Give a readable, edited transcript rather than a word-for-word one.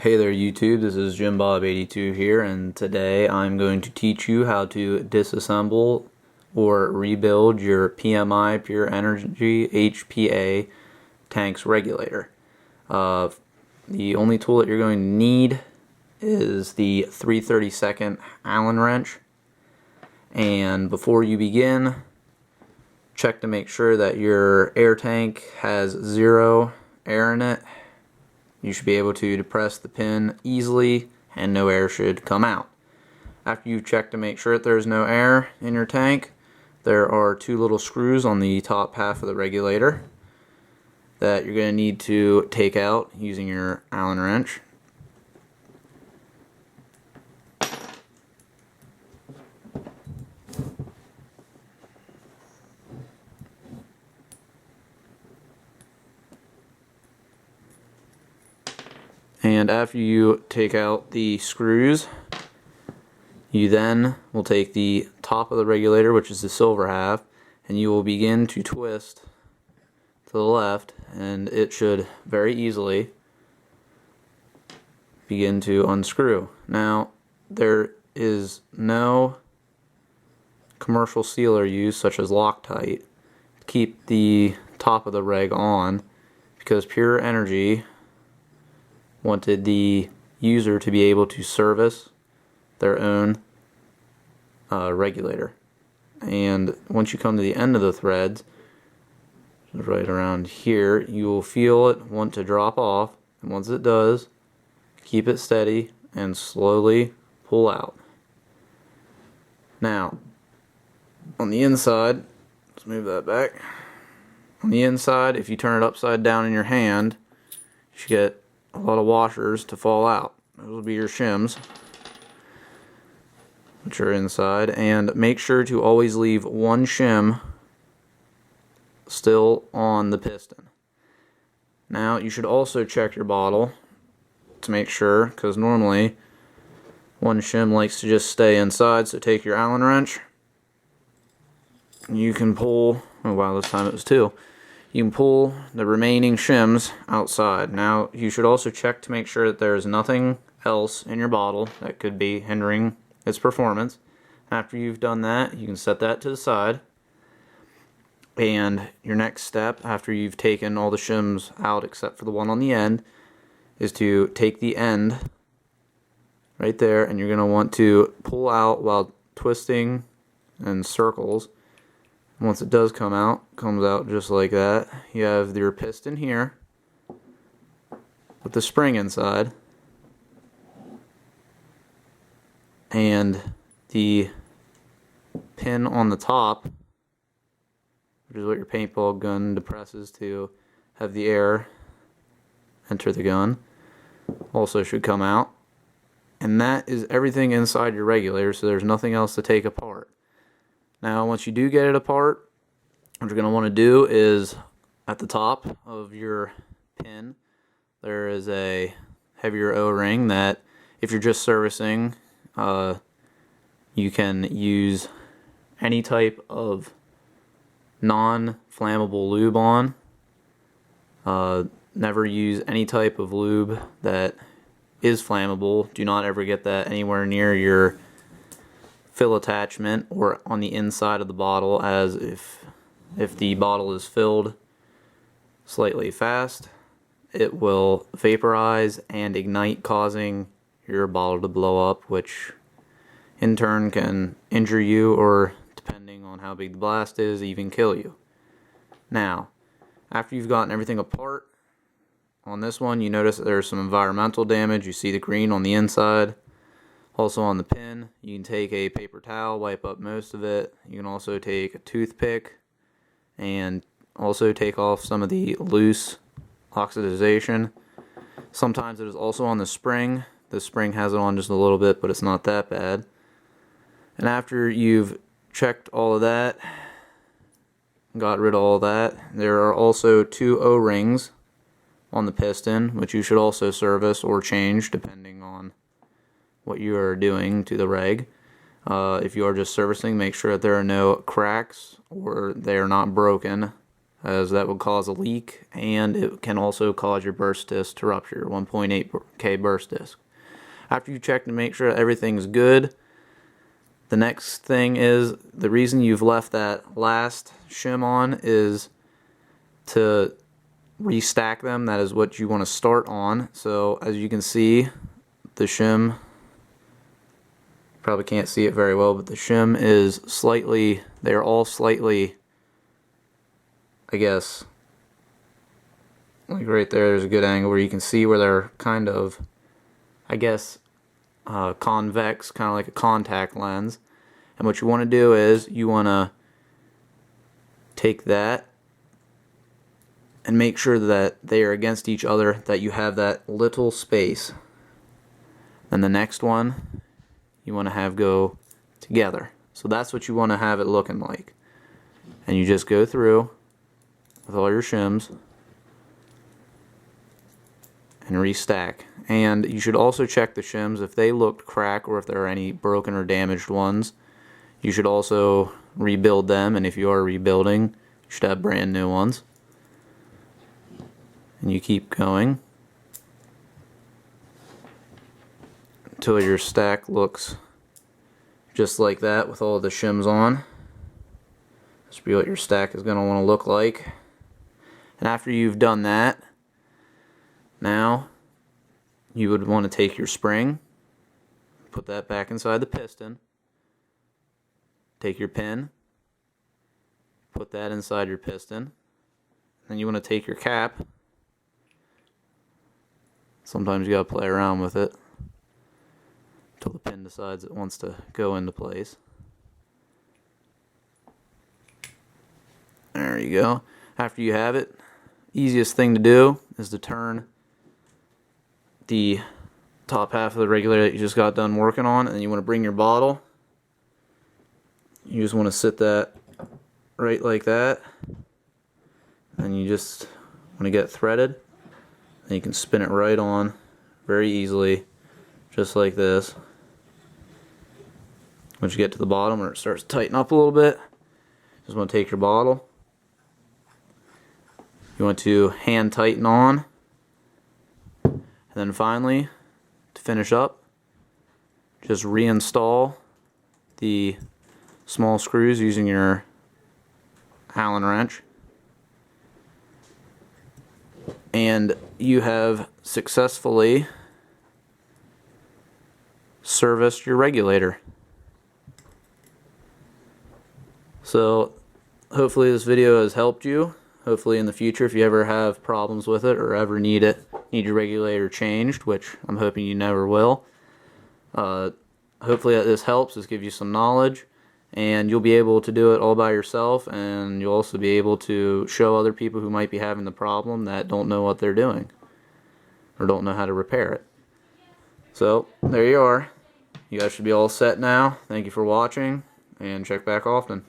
Hey there YouTube, this is JimBob82 here, and today I'm going to teach you how to disassemble or rebuild your PMI Pure Energy HPA tanks regulator. The only tool that you're going to need is the 3/32 Allen wrench, and before you begin, check to make sure that your air tank has 0 air in it. You should be able to depress the pin easily and no air should come out. After you've checked to make sure that there's no air in your tank, there are 2 little screws on the top half of the regulator that you're going to need to take out using your Allen wrench. And after you take out the screws, you then will take the top of the regulator, which is the silver half, and you will begin to twist to the left, and it should very easily begin to unscrew. Now, there is no commercial sealer used, such as Loctite, to keep the top of the reg on, because Pure Energy wanted the user to be able to service their own regulator. And once you come to the end of the threads, right around here, you will feel it want to drop off, and once it does, keep it steady and slowly pull out. Now, on the inside, let's move that back. On the inside, if you turn it upside down in your hand, you should get a lot of washers to fall out. Those will be your shims, which are inside, and make sure to always leave one shim still on the piston. Now you should also check your bottle to make sure, because normally one shim likes to just stay inside. So take your Allen wrench, you can pull, oh wow, this time it was 2. You can pull the remaining shims outside. Now you should also check to make sure that there is nothing else in your bottle that could be hindering its performance. After you've done that, you can set that to the side, and your next step after you've taken all the shims out except for the one on the end is to take the end right there, and you're going to want to pull out while twisting in circles. Once it does come out, comes out just like that. You have your piston here with the spring inside, and the pin on the top, which is what your paintball gun depresses to have the air enter the gun, also should come out. And that is everything inside your regulator, so there's nothing else to take apart. Now, once you do get it apart, what you're going to want to do is, at the top of your pin, there is a heavier O-ring that, if you're just servicing, you can use any type of non-flammable lube on. Never use any type of lube that is flammable. Do not ever get that anywhere near your fill attachment or on the inside of the bottle, as if the bottle is filled slightly fast, it will vaporize and ignite, causing your bottle to blow up, which in turn can injure you, or depending on how big the blast is, even kill you. Now, after you've gotten everything apart, on this one you notice that there's some environmental damage. You see the green on the inside. Also on the pin, you can take a paper towel, wipe up most of it. You can also take a toothpick and also take off some of the loose oxidization. Sometimes it is also on the spring. The spring has it on just a little bit, but it's not that bad. And after you've checked all of that, got rid of all that, there are also 2 O-rings on the piston, which you should also service or change depending on what you are doing to the reg. If you are just servicing, make sure that there are no cracks or they are not broken as that would cause a leak, and it can also cause your burst disc to rupture, 1.8K burst disc. After you check to make sure everything's good, the next thing is, the reason you've left that last shim on is to restack them. That is what you want to start on. So as you can see, the shim, probably can't see it very well, but the shim is slightly, they're all slightly, I guess, like right there's a good angle where you can see where they're kind of, I guess, convex, kind of like a contact lens. And what you want to do is you want to take that and make sure that they are against each other, that you have that little space. Then the next one you want to have go together. So that's what you want to have it looking like. And you just go through with all your shims and restack. And you should also check the shims if they look cracked or if there are any broken or damaged ones. You should also rebuild them, and if you are rebuilding, you should have brand new ones. And you keep going until your stack looks just like that with all the shims on. This will be what your stack is going to want to look like. And after you've done that, now you would want to take your spring, put that back inside the piston, take your pin, put that inside your piston, then you want to take your cap. Sometimes you gotta play around with it until the pin decides it wants to go into place. There you go. After you have it, easiest thing to do is to turn the top half of the regulator that you just got done working on, and you want to bring your bottle. You just want to sit that right like that, and you just want to get it threaded, and you can spin it right on very easily, just like this. Once you get to the bottom where it starts to tighten up a little bit, just want to take your bottle, you want to hand tighten on, and then finally, to finish up, just reinstall the small screws using your Allen wrench, and you have successfully serviced your regulator. So hopefully this video has helped you. Hopefully in the future, if you ever have problems with it or ever need your regulator changed, which I'm hoping you never will, hopefully this helps. This gives you some knowledge, and you'll be able to do it all by yourself, and you'll also be able to show other people who might be having the problem that don't know what they're doing or don't know how to repair it. So there you are. You guys should be all set now. Thank you for watching, and check back often.